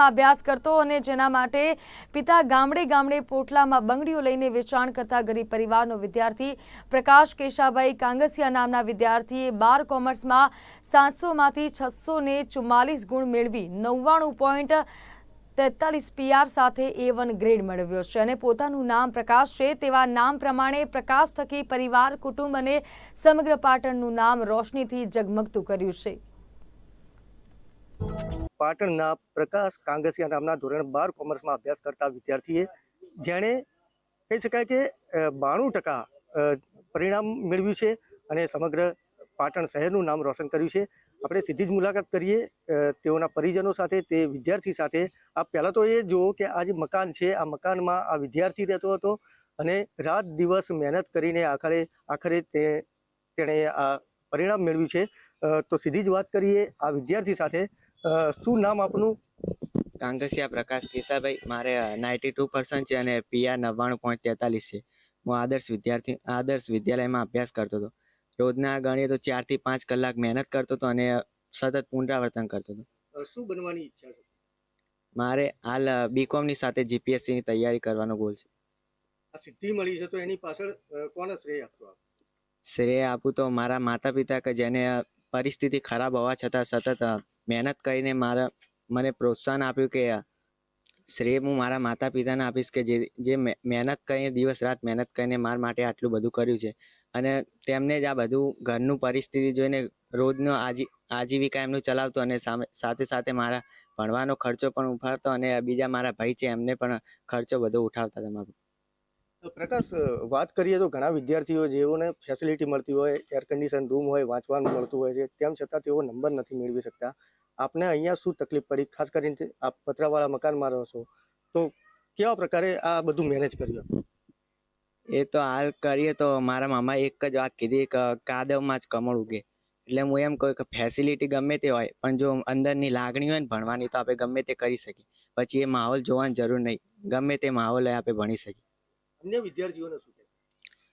અભ્યાસ કરતો અને જેના માટે પિતા ગામડે ગામડે પોટલામાં બંગડીઓ લઈને વેચાણ કરતા ગરીબ પરિવારનો વિદ્યાર્થી પ્રકાશ કેશાભાઈ કાંગસિયા નામના વિદ્યાર્થીએ 12 કોમર્સમાં 700માંથી 644 ગુણ મેળવી 99.43 PR સાથે A1 ગ્રેડ મેળવ્યો છે અને પોતાનું નામ પ્રકાશ છે તેવા નામ પ્રમાણે પ્રકાશ થકી પરિવાર કુટુંબ અને સમગ્ર પાટણનું નામ રોશનીથી ઝગમગતું કર્યું છે। પાટણના પ્રકાશ કાંગસિયા નામના ધોરણ 12 કોમર્સમાં અભ્યાસ કરતા વિદ્યાર્થીએ જેણે કહી શકાય કે 92% પરિણામ મેળવ્યું છે અને સમગ્ર પાટણ શહેરનું નામ રોશન કર્યું છે। આપણે સીધી જ મુલાકાત કરીએ તેઓના પરિજનો સાથે, તે વિદ્યાર્થી સાથે। આપ પહેલાં તો એ જુઓ કે આ જે મકાન છે, આ મકાનમાં આ વિદ્યાર્થી રહેતો હતો અને રાત દિવસ મહેનત કરીને આખરે તેણે આ પરિણામ મેળવ્યું છે। તો સીધી જ વાત કરીએ આ વિદ્યાર્થી સાથે। શું નામ આપનું? કાંગસિયા પ્રકાશ કેશાભાઈ। મારે 92% છે અને PR 99.43 છે। હું આદર્શ વિદ્યાલયમાં અભ્યાસ કરતો હતો। રોજના ગણીએ તો 4 થી 5 કલાક મહેનત કરતો હતો અને સતત પુનરાવર્તન કરતો હતો। શું બનવાની ઈચ્છા છે? મારે હાલ BCom ની સાથે GPSC ની તૈયારી કરવાનો ગોલ છે। આ સિદ્ધિ મળી છે તો એની પાછળ કોને શ્રેય આપશો આપ? શ્રેય આપું તો મારા માતા પિતા કે જેને પરિસ્થિતિ ખરાબ હોવા છતાં સતત મહેનત કરીને મને પ્રોત્સાહન આપ્યું કે શ્રેય હું મારા માતા પિતાને આપીશ કે જે મહેનત કરીને દિવસ રાત મહેનત કરીને મારા માટે આટલું બધું કર્યું છે અને તેમને જ આ બધું ઘરનું પરિસ્થિતિ જોઈને રોજનો આજીવિકા એમનું ચલાવતો અને સાથે સાથે મારા ભણવાનો ખર્ચો પણ ઉઠાવતો અને બીજા મારા ભાઈ છે એમને પણ ખર્ચો બધો ઉઠાવતા હતા મારો। પ્રકાશ, વાત કરીએ તો ઘણા વિદ્યાર્થીઓ જેઓને ફેસિલિટી મળતી હોય, એર કન્ડિશન રૂમ હોય, વાંચવાનું મળતું હોય છે, તેમ છતાં તેઓ નંબર નથી મેળવી શકતા। આપને અહીંયા શું તકલીફ પડી? ખાસ કરીને આપ પતરાવાળા મકાનમાં રહો છો, તો કેવા પ્રકારે આ બધું મેનેજ કર્યું? એ તો હાલ કરીએ તો મારા મામા એક જ વાત કીધી કે કાદવમાં જ કમળ ઉગે। એટલે હું એમ કહું કે ફેસિલિટી ગમે તે હોય પણ જો અંદરની લાગણી હોય ને ભણવાની તો આપણે ગમે તે કરી શકીએ। પછી એ માહોલ જોવાની જરૂર નહીં, ગમે તે માહોલ આપણે ભણી શકીએ। અન્ય વિદ્યાર્થીઓને શું કહેશો?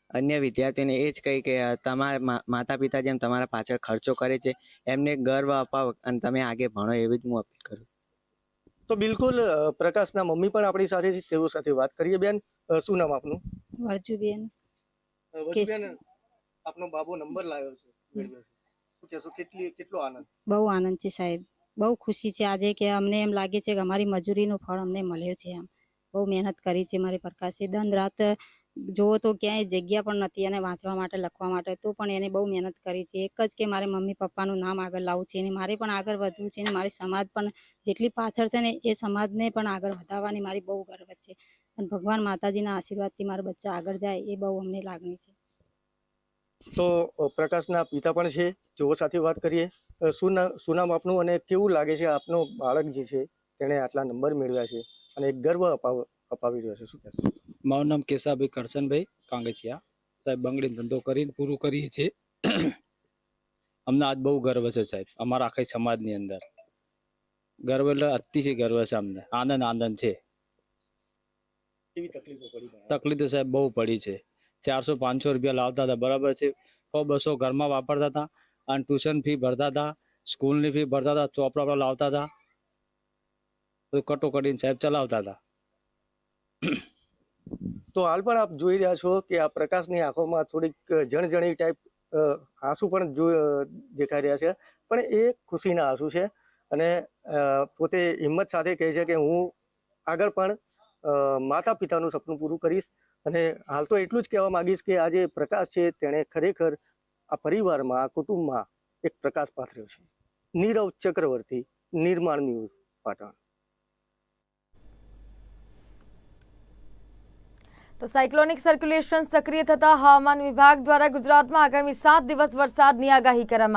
અન્ય વિદ્યાર્થીઓને એ જ કહી કે તમારા માતા પિતા જેમ તમારા પાછળ ખર્ચો કરે છે એમને ગર્વ અપાવો અને તમે આગે ભણો, એવી જ હું અપીલ કરું। તો બિલકુલ પ્રકાશના મમ્મી પણ આપણી સાથે છે, તેઓ સાથે વાત કરીએ। બેન, શું નામ આપનું? વર્જુબેન। વજુબેન, આપનો બાબો નંબર લાવ્યો છે, મેળવ્યો છે, શું કહેશો? કેટલો આનંદ? બહુ આનંદ છે સાહેબ, બહુ ખુશી છે આજે કે અમને એમ લાગે છે કે અમારી મજૂરીનું ફળ અમને મળ્યો છે। આમ બહુ મહેનત કરી છે મારી પ્રકાશે, દિન રાત જોવો તો ક્યાંય જગ્યા પણ નથી અને વાંચવા માટે લખવા માટે, તો પણ એને બહુ મહેનત કરી છે। એક જ કે મારે મમ્મી પપ્પાનું નામ આગળ લાવવું છે અને મારે પણ આગળ વધવું છે અને મારી સમાજ પણ જેટલી પાછળ છે ને એ સમાજને પણ આગળ વધારવાની મારી બહુ ગર્વ છે અને ભગવાન માતાજીના આશીર્વાદથી મારા બચ્ચા આગળ જાય એ બહુ અમને લાગણી છે। તો પ્રકાશના પિતા પણ છે, તેઓ સાથે વાત કરીએ। શું નામ આપનું અને કેવું લાગે છે આપનો બાળક જે છે તેણે આટલા નંબર મેળવ્યા છે અને ગર્વ અપાવી રહ્યો છે, શું કહેશો? મારું નામ કેશાભાઈ કરશનભાઈ કાંગસિયા સાહેબ। બંગડીનો ધંધો કરીને પૂરું કરીએ છીએ। અમને આજ બહુ ગર્વ છે સાહેબ, અમારા આખા સમાજની અંદર ગર્વ એટલે અતિશય ગર્વ છે અમને, આનંદ છે। કેવી તકલીફો પડી? તકલીફ તો સાહેબ બહુ પડી છે। 400-500 રૂપિયા લાવતા હતા, બરાબર છે, 100-200 ઘરમાં વાપરતા હતા અને ટ્યુશન ફી ભરતા હતા, સ્કૂલની ફી ભરતા હતા, ચોપડા લાવતા હતા, કટોકટીને સાહેબ ચલાવતા હતા। તો હાલ પણ આપ જોઈ રહ્યા છો કે આ પ્રકાશની આંખોમાં થોડીક જણજણી ટાઈપ આંસુ પણ દેખાઈ રહ્યા છે, પણ એ ખુશીના આંસુ છે અને પોતે હિંમત સાથે કહે છે કે હું આગળ પણ માતા પિતાનું સપનું પૂરું કરીશ। અને હાલ તો એટલું જ કહેવા માંગીશ કે આ જે પ્રકાશ છે તેણે ખરેખર આ પરિવારમાં, આ કુટુંબમાં એક પ્રકાશ પાથર્યો છે। નીરવ ચક્રવર્તી, નિર્માણ ન્યૂઝ, પાટણ। તો સાયક્લોનિક સર્ક્યુલેશન સક્રિય થતા હવામાન વિભાગ દ્વારા ગુજરાતમાં આગામી 7 દિવસ વરસાદની આગાહી કરવામાં